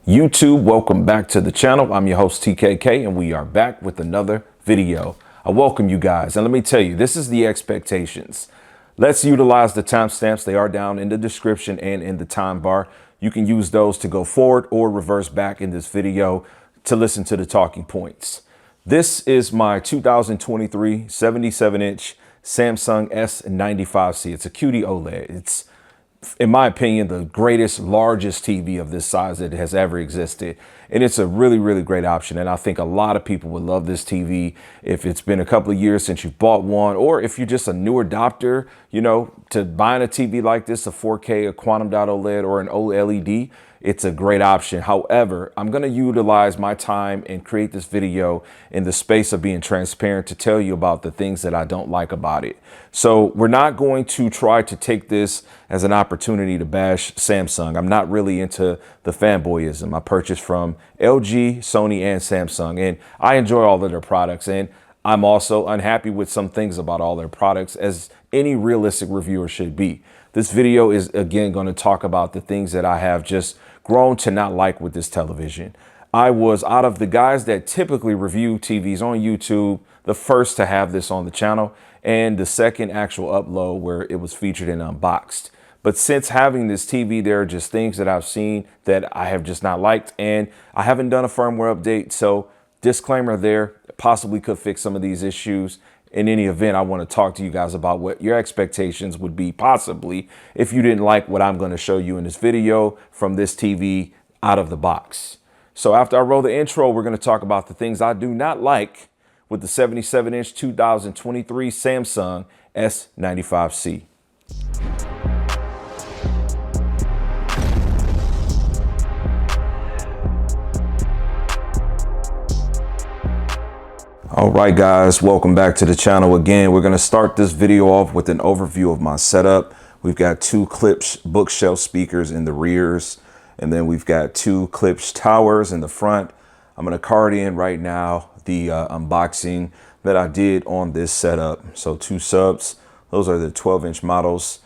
YouTube, welcome back to the channel. I'm your host TKK and we are back with another video. I welcome you guys, and let me tell you, this is the expectations. Let's utilize the timestamps. They are down in the description and in the time bar. You can use those to go forward or reverse back in this video to listen to the talking points. This is my 2023 77-inch Samsung S95C. It's a QD OLED. It's, in my opinion, the greatest, largest TV of this size that has ever existed. And it's a really, really great option. And I think a lot of people would love this TV if it's been a couple of years since you've bought one, or if you're just a new adopter, you know, to buying a TV like this, a 4K, a quantum dot OLED, or an OLED. It's a great option. However, I'm going to utilize my time and create this video in the space of being transparent to tell you about the things that I don't like about it. So we're not going to try to take this as an opportunity to bash Samsung. I'm not really into the fanboyism. I purchased from LG, Sony, and Samsung, and I enjoy all of their products. And I'm also unhappy with some things about all their products, as any realistic reviewer should be. This video is, again, going to talk about the things that I have just grown to not like with this television. I was, out of the guys that typically review TVs on YouTube, the first to have this on the channel, and the second actual upload where it was featured and unboxed. But since having this TV, there are just things that I've seen that I have just not liked, and I haven't done a firmware update. So disclaimer there, possibly could fix some of these issues. In any event, I want to talk to you guys about what your expectations would be possibly if you didn't like what I'm going to show you in this video from this TV out of the box. So after I roll the intro, we're going to talk about the things I do not like with the 77-inch 2023 Samsung S95C. All right, guys, welcome back to the channel again. We're going to start this video off with an overview of my setup. We've got two Klipsch bookshelf speakers in the rears, and then we've got two Klipsch towers in the front. I'm going to card in right now the unboxing that I did on this setup. So two subs, those are the 12-inch models.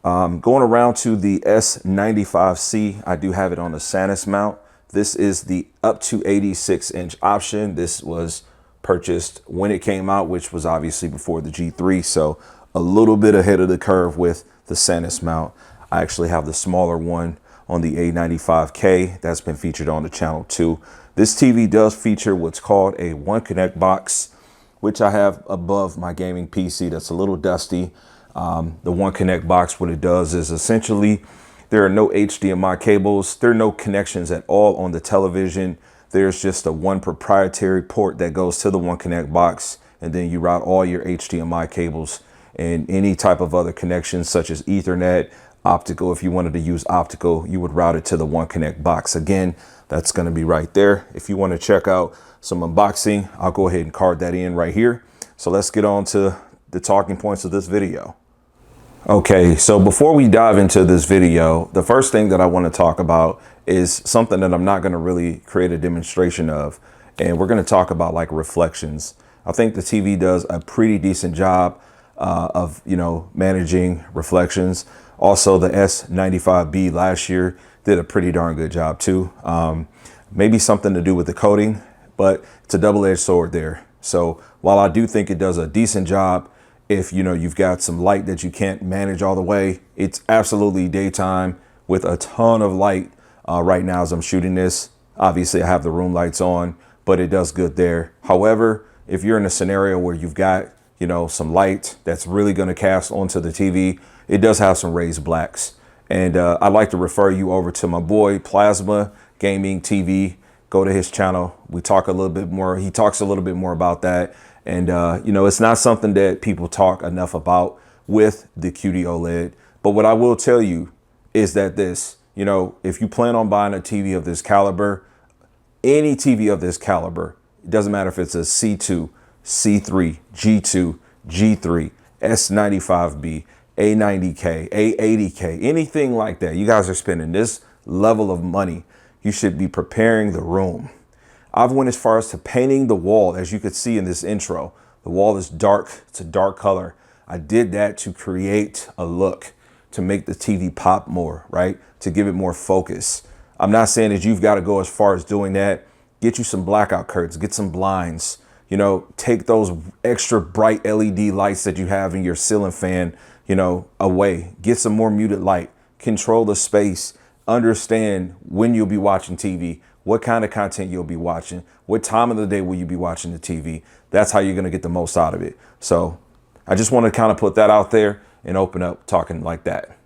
Going around to the S95C, I do have it on the Sanus mount. This is the up to 86-inch option. This was purchased when it came out, which was obviously before the G3, so a little bit ahead of the curve with the Sanus mount. I actually have the smaller one on the A95K that's been featured on the channel too. This TV does feature what's called a One Connect box, which I have above my gaming PC that's a little dusty. The One Connect box, what it does is essentially there are no HDMI cables, there are no connections at all on the television. There's just a one proprietary port that goes to the One Connect box, and then you route all your HDMI cables and any type of other connections such as Ethernet, optical. If you wanted to use optical, you would route it to the One Connect box. Again, that's going to be right there. If you want to check out some unboxing, I'll go ahead and card that in right here. So let's get on to the talking points of this video. Okay, so before we dive into this video, the first thing that I want to talk about is something that I'm not going to really create a demonstration of, and we're going to talk about like reflections. I think the TV does a pretty decent job of, you know, managing reflections. Also, the S95B last year did a pretty darn good job too. Maybe something to do with the coating, but it's a double-edged sword there. So while I do think it does a decent job, if you know you've got some light that you can't manage all the way, it's absolutely daytime with a ton of light right now as I'm shooting this. Obviously I have the room lights on, but it does good there. However, if you're in a scenario where you've got, you know, some light that's really going to cast onto the TV, it does have some raised blacks. And I'd like to refer you over to my boy Plasma Gaming TV. Go to his channel. We talk a little bit more. He talks a little bit more about that. And, you know, it's not something that people talk enough about with the QD OLED. But what I will tell you is that this, you know, if you plan on buying a TV of this caliber, any TV of this caliber, it doesn't matter if it's a C2, C3, G2, G3, S95B, A90K, A80K, anything like that. You guys are spending this level of money. You should be preparing the room. I've went as far as to painting the wall. As you could see in this intro, the wall is dark. It's a dark color. I did that to create a look, to make the TV pop more, right? To give it more focus. I'm not saying that you've got to go as far as doing that. Get you some blackout curtains, get some blinds, you know, take those extra bright LED lights that you have in your ceiling fan, you know, away, get some more muted light, control the space, understand when you'll be watching TV, what kind of content you'll be watching, what time of the day will you be watching the TV. That's how you're going to get the most out of it. So I just want to kind of put that out there and open up talking like that.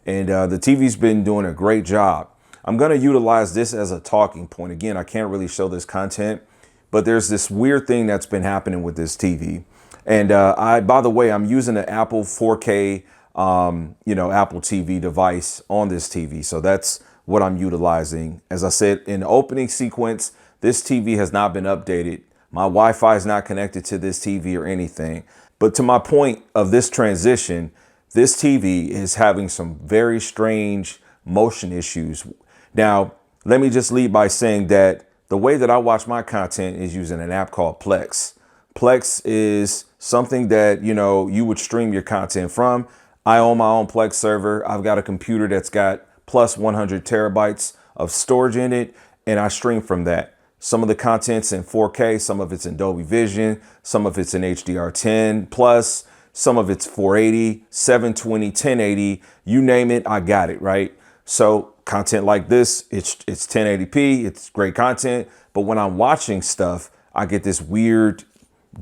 And the TV's been doing a great job. I'm going to utilize this as a talking point. Again, I can't really show this content, but there's this weird thing that's been happening with this TV. And by the way, I'm using an Apple 4K, Apple TV device on this TV. So that's what I'm utilizing. As I said in the opening sequence, this TV has not been updated. My Wi-Fi is not connected to this TV or anything. But to my point of this transition, this TV is having some very strange motion issues. Now, let me just lead by saying that the way that I watch my content is using an app called Plex. Plex is something that, you know, you would stream your content from. I own my own Plex server. I've got a computer that's got plus 100 terabytes of storage in it, and I stream from that. Some of the content's in 4K, some of it's in Dolby Vision, some of it's in HDR10 plus, some of it's 480, 720, 1080, you name it, I got it, right? So content like this, it's 1080p, it's great content, but when I'm watching stuff, I get this weird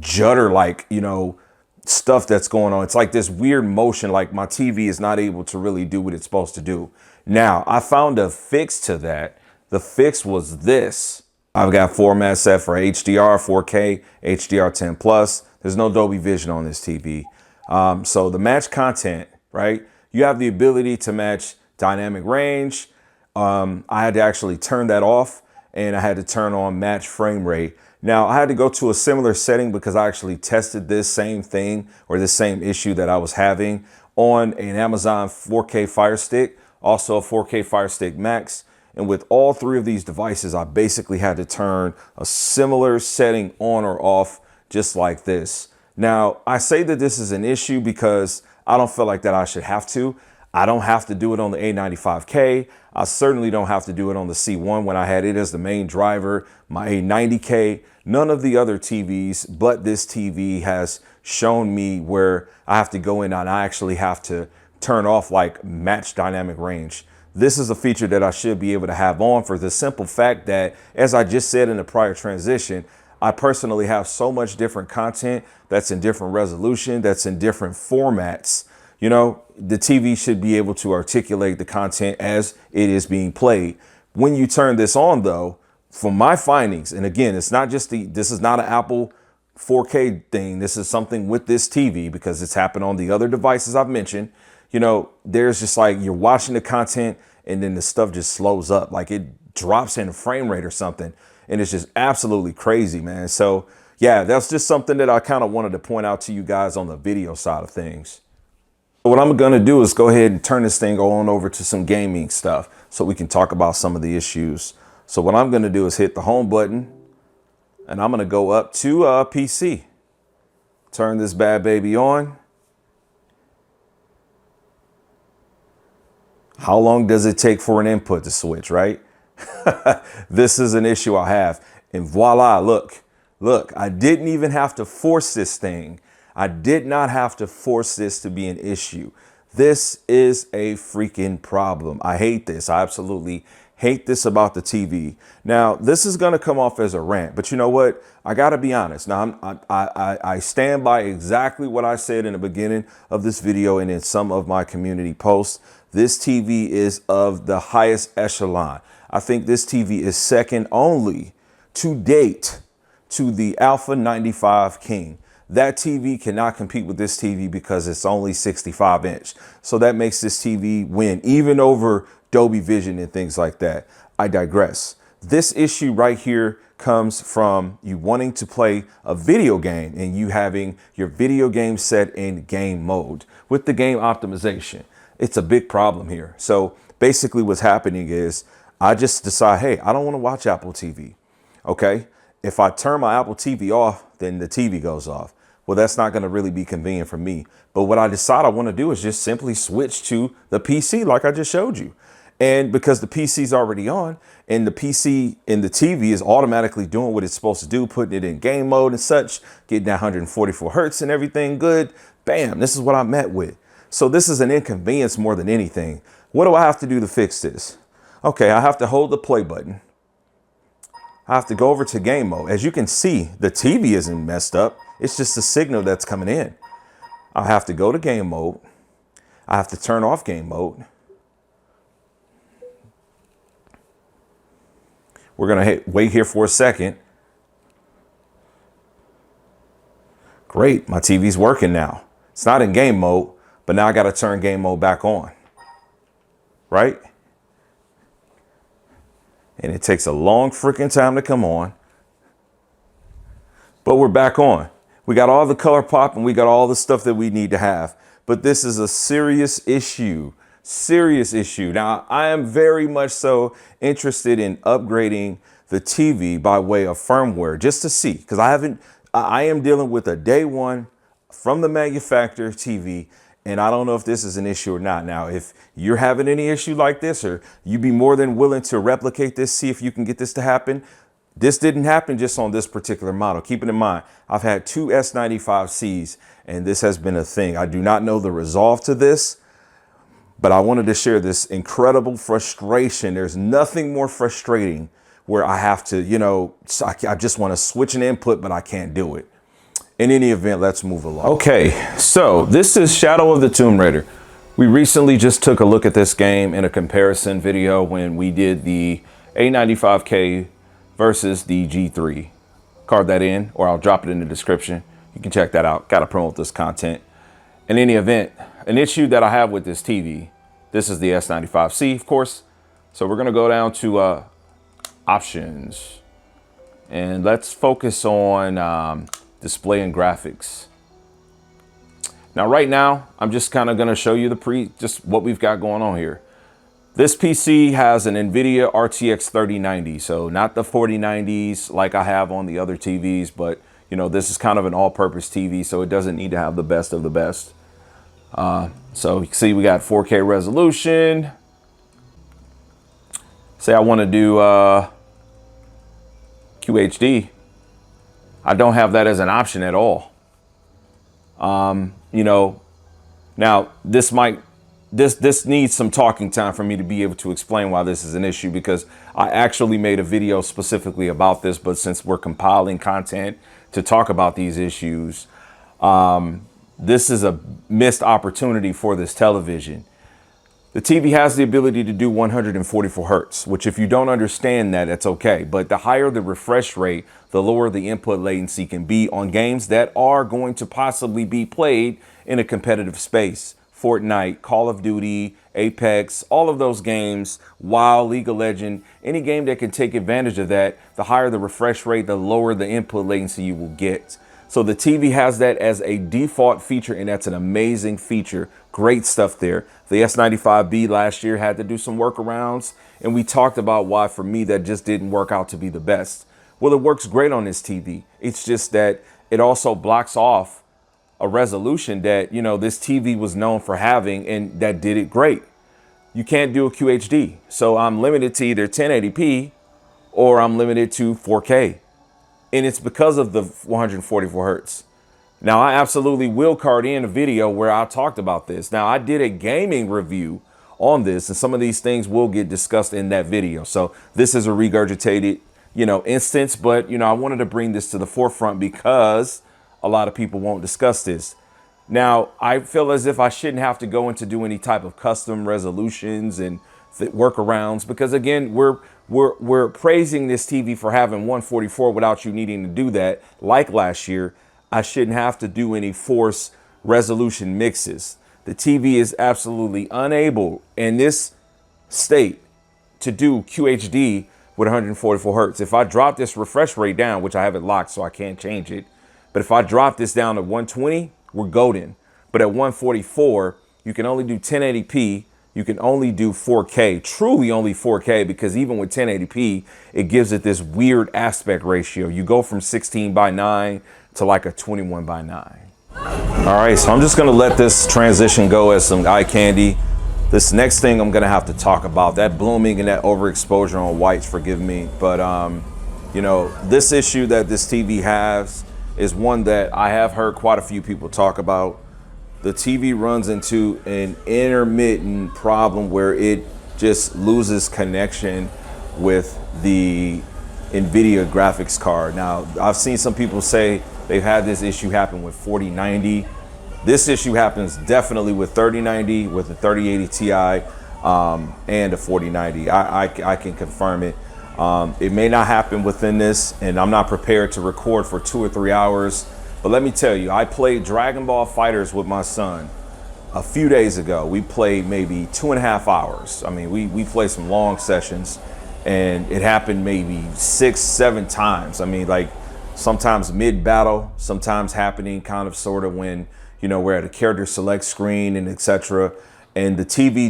judder, like, you know, stuff that's going on. It's like this weird motion, like my TV is not able to really do what it's supposed to do. Now, I found a fix to that. The fix was this. I've got format set for HDR, 4K, HDR10 plus. There's no Dolby Vision on this TV. So the match content, right? You have the ability to match dynamic range. I had to actually turn that off, and I had to turn on match frame rate. Now I had to go to a similar setting because I actually tested this same thing or this same issue that I was having on an Amazon 4K Fire Stick, also a 4K Fire Stick Max. And with all three of these devices, I basically had to turn a similar setting on or off, just like this. Now, I say that this is an issue because I don't feel like that I should have to. I don't have to do it on the A95K. I certainly don't have to do it on the C1 when I had it as the main driver, my A90K. None of the other TVs but this TV has shown me where I have to go in and I actually have to turn off like match dynamic range. This is a feature that I should be able to have on for the simple fact that, as I just said in the prior transition, I personally have so much different content that's in different resolution, that's in different formats. You know, the TV should be able to articulate the content as it is being played. When you turn this on, though, from my findings, and again, it's not just this is not an Apple 4K thing. This is something with this TV because it's happened on the other devices I've mentioned. You know, there's just like you're watching the content and then the stuff just slows up, like it drops in frame rate or something. And it's just absolutely crazy, man. So yeah, that's just something that I kind of wanted to point out to you guys on the video side of things. What I'm going to do is go ahead and turn this thing on over to some gaming stuff so we can talk about some of the issues. So what I'm going to do is hit the home button and I'm going to go up to PC. Turn this bad baby on. How long does it take for an input to switch, right? This is an issue I have. And voila, look, I didn't even have to force this thing. I did not have to force this to be an issue. This is a freaking problem. I hate this. I absolutely hate this about the TV. Now, this is going to come off as a rant, but you know what? I got to be honest. Now, I stand by exactly what I said in the beginning of this video and in some of my community posts. This TV is of the highest echelon. I think this TV is second only to date to the Alpha 95 King. That TV cannot compete with this TV because it's only 65 inch. So that makes this TV win even over Dolby Vision and things like that. I digress. This issue right here comes from you wanting to play a video game and you having your video game set in game mode with the game optimization. It's a big problem here. So basically what's happening is I just decide, hey, I don't want to watch Apple TV. Okay. If I turn my Apple TV off, then the TV goes off. Well, that's not going to really be convenient for me. But what I decide I want to do is just simply switch to the PC like I just showed you. And because the PC is already on and the PC and the TV is automatically doing what it's supposed to do, putting it in game mode and such, getting that 144 hertz and everything good, bam, this is what I met with. So this is an inconvenience more than anything. What do I have to do to fix this? Okay, I have to hold the play button. I have to go over to game mode. As you can see, the TV isn't messed up. It's just the signal that's coming in. I have to go to game mode. I have to turn off game mode. We're gonna wait here for a second. Great, my TV's working now. It's not in game mode, but now I gotta turn game mode back on, right? And it takes a long freaking time to come on, but we're back on. We got all the color pop and we got all the stuff that we need to have, but this is a serious issue. Serious issue. Now, I am very much so interested in upgrading the TV by way of firmware just to see, because I am dealing with a day one from the manufacturer TV, and I don't know if this is an issue or not. Now, if you're having any issue like this, or you'd be more than willing to replicate this, see if you can get this to happen. This didn't happen just on this particular model. Keep it in mind, I've had two S95Cs, and this has been a thing. I do not know the resolve to this, but I wanted to share this incredible frustration. There's nothing more frustrating where I have to, I just want to switch an input, but I can't do it. In any event, let's move along. Okay, so this is Shadow of the Tomb Raider. We recently just took a look at this game in a comparison video when we did the A95K versus the G3. Card that in, or I'll drop it in the description. You can check that out. Got to promote this content. In any event, an issue that I have with this TV, this is the S95C, of course. So we're going to go down to options, and let's focus on display and graphics. Now, right now, I'm just kind of going to show you just what we've got going on here. This PC has an NVIDIA RTX 3090, so not the 4090s like I have on the other TVs, but this is kind of an all-purpose TV, so it doesn't need to have the best of the best. So you can see we got 4K resolution. Say I want to do QHD. I don't have that as an option at all. Now this needs some talking time for me to be able to explain why this is an issue, because I actually made a video specifically about this, but since we're compiling content to talk about these issues, this is a missed opportunity for this television. The TV has the ability to do 144 hertz, which if you don't understand that, it's okay. But the higher the refresh rate, the lower the input latency can be on games that are going to possibly be played in a competitive space. Fortnite, Call of Duty, Apex, all of those games, WoW, League of Legends, any game that can take advantage of that, the higher the refresh rate, the lower the input latency you will get. So the TV has that as a default feature, and that's an amazing feature. Great stuff there. The S95B last year had to do some workarounds, and we talked about why, for me, that just didn't work out to be the best. Well, it works great on this TV. It's just that it also blocks off a resolution that, this TV was known for having, and that did it great. You can't do a QHD. So I'm limited to either 1080p or I'm limited to 4K. And it's because of the 144 hertz. Now, I absolutely will card in a video where I talked about this. Now, I did a gaming review on this, and some of these things will get discussed in that video. So this is a regurgitated, instance, but, I wanted to bring this to the forefront because a lot of people won't discuss this. Now, I feel as if I shouldn't have to go into do any type of custom resolutions and workarounds, because again, we're praising this TV for having 144 without you needing to do that. Like last year, I shouldn't have to do any force resolution mixes. The TV is absolutely unable in this state to do QHD with 144 hertz. If I drop this refresh rate down, which I have it locked so I can't change it, but if I drop this down to 120, we're golden. But at 144, you can only do 1080p. You can only do 4K, truly only 4K, because even with 1080p, it gives it this weird aspect ratio. You go from 16:9 to like a 21:9. All right, so I'm just gonna let this transition go as some eye candy. This next thing I'm gonna have to talk about, that blooming and that overexposure on whites, forgive me, but you know, this issue that this TV has is one that I have heard quite a few people talk about. The TV runs into an intermittent problem where it just loses connection with the NVIDIA graphics card. Now, I've seen some people say they've had this issue happen with 4090. This issue happens definitely with 3090, with the 3080 Ti, and the 4090. I can confirm it. It may not happen within this, and I'm not prepared to record for 2 or 3 hours. But let me tell you, I played Dragon Ball FighterZ with my son a few days ago. We played maybe 2.5 hours. I mean, we played some long sessions, and it happened maybe 6, 7 times. I mean, like sometimes mid-battle, sometimes happening kind of sort of when, you know, we're at a character select screen and etc. And the TV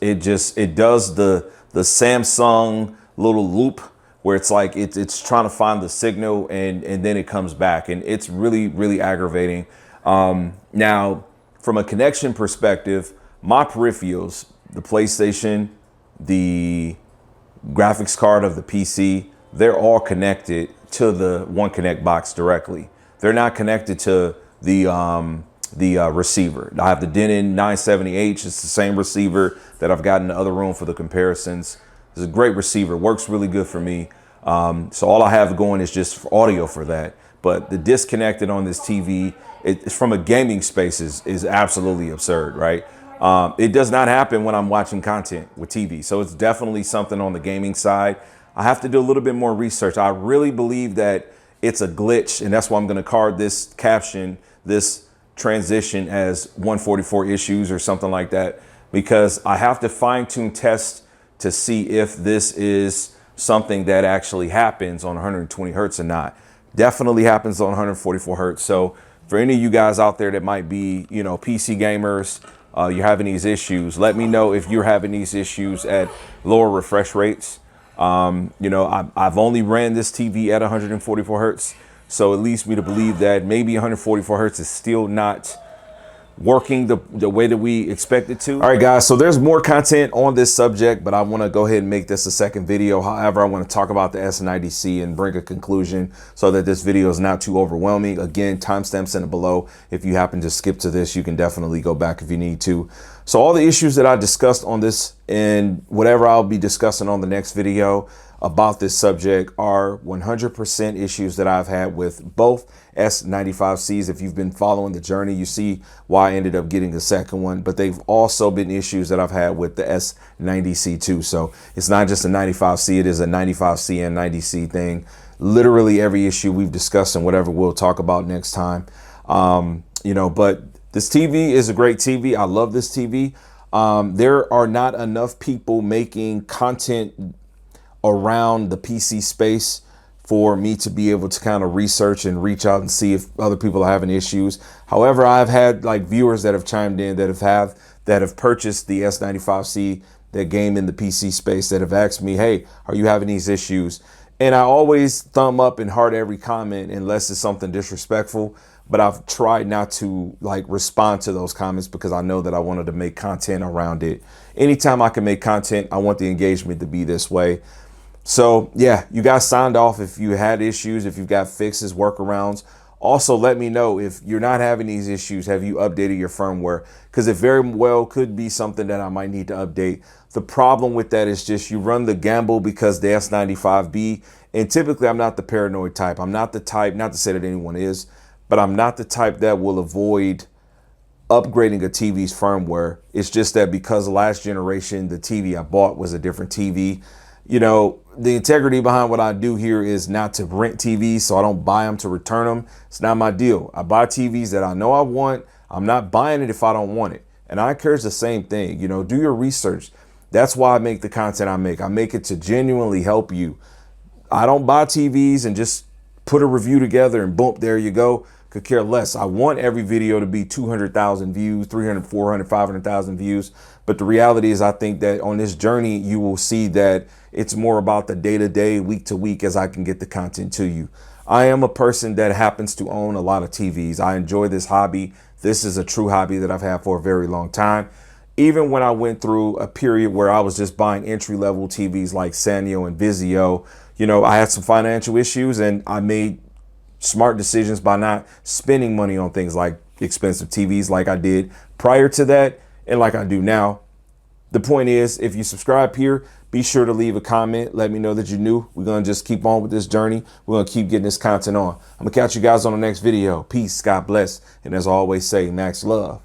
it does the Samsung little loop where it's like it's trying to find the signal and then it comes back, and it's really aggravating. Now, from a connection perspective, my peripherals, the PlayStation, the graphics card of the PC, they're all connected to the One Connect box directly. They're not connected to the receiver. I have the Denon 970H. It's the same receiver that I've got in the other room for the comparisons. It's a great receiver, works really good for me. So all I have going is just audio for that. But the disconnected on this TV, it's from a gaming space is absolutely absurd, right? It does not happen when I'm watching content with TV. So it's definitely something on the gaming side. I have to do a little bit more research. I really believe that it's a glitch, and that's why I'm going to card this caption, this transition, as 144 issues or something like that, because I have to fine tune test to see if this is something that actually happens on 120 hertz or not. Definitely happens on 144 hertz. So for any of you guys out there that might be, you know, PC gamers, you're having these issues, let me know if you're having these issues at lower refresh rates. You know, I've only ran this TV at 144 hertz. So it leads me to believe that maybe 144 hertz is still not working the way that we expect it to. All right, guys, so there's more content on this subject, but I want to go ahead and make this a second video. However, I want to talk about the S90C and bring a conclusion so that this video is not too overwhelming. Again, timestamps in it below. If you happen to skip to this, you can definitely go back if you need to. So all the issues that I discussed on this and whatever I'll be discussing on the next video about this subject are 100% issues that I've had with both S95Cs. If you've been following the journey, you see why I ended up getting the second one, but they've also been issues that I've had with the S90C too. So it's not just a 95C, it is a 95C and 90C thing. Literally every issue we've discussed and whatever we'll talk about next time. You know, but this TV is a great TV. I love this TV. There are not enough people making content around the PC space for me to be able to kind of research and reach out and see if other people are having issues. However, I've had like viewers that have chimed in that have purchased the S95C, that game in the PC space, that have asked me, hey, are you having these issues? And I always thumb up and heart every comment unless it's something disrespectful. But I've tried not to like respond to those comments because I know that I wanted to make content around it. Anytime I can make content, I want the engagement to be this way. So yeah, you guys signed off if you had issues, if you've got fixes, workarounds. Also, let me know if you're not having these issues, have you updated your firmware? Because it very well could be something that I might need to update. The problem with that is just you run the gamble because the S95B, and typically I'm not the paranoid type. I'm not the type, not to say that anyone is, but I'm not the type that will avoid upgrading a TV's firmware. It's just that because last generation, the TV I bought was a different TV. You know, the integrity behind what I do here is not to rent TVs, so I don't buy them to return them. It's not my deal. I buy TVs that I know I want. I'm not buying it if I don't want it. And I encourage the same thing. You know, do your research. That's why I make the content I make. I make it to genuinely help you. I don't buy TVs and just put a review together and boom, there you go. Could care less. I want every video to be 200,000 views, 300, 400, 500,000 views. But the reality is I think that on this journey, you will see that it's more about the day-to-day, week-to-week as I can get the content to you. I am a person that happens to own a lot of TVs. I enjoy this hobby. This is a true hobby that I've had for a very long time. even when I went through a period where I was just buying entry-level TVs like Sanyo and Vizio, you know, I had some financial issues and I made smart decisions by not spending money on things like expensive TVs like I did prior to that and like I do now. The point is, if you subscribe here, be sure to leave a comment. Let me know that you're new. We're going to just keep on with this journey. We're going to keep getting this content on. I'm going to catch you guys on the next video. Peace. God bless. And as I always say, Max love.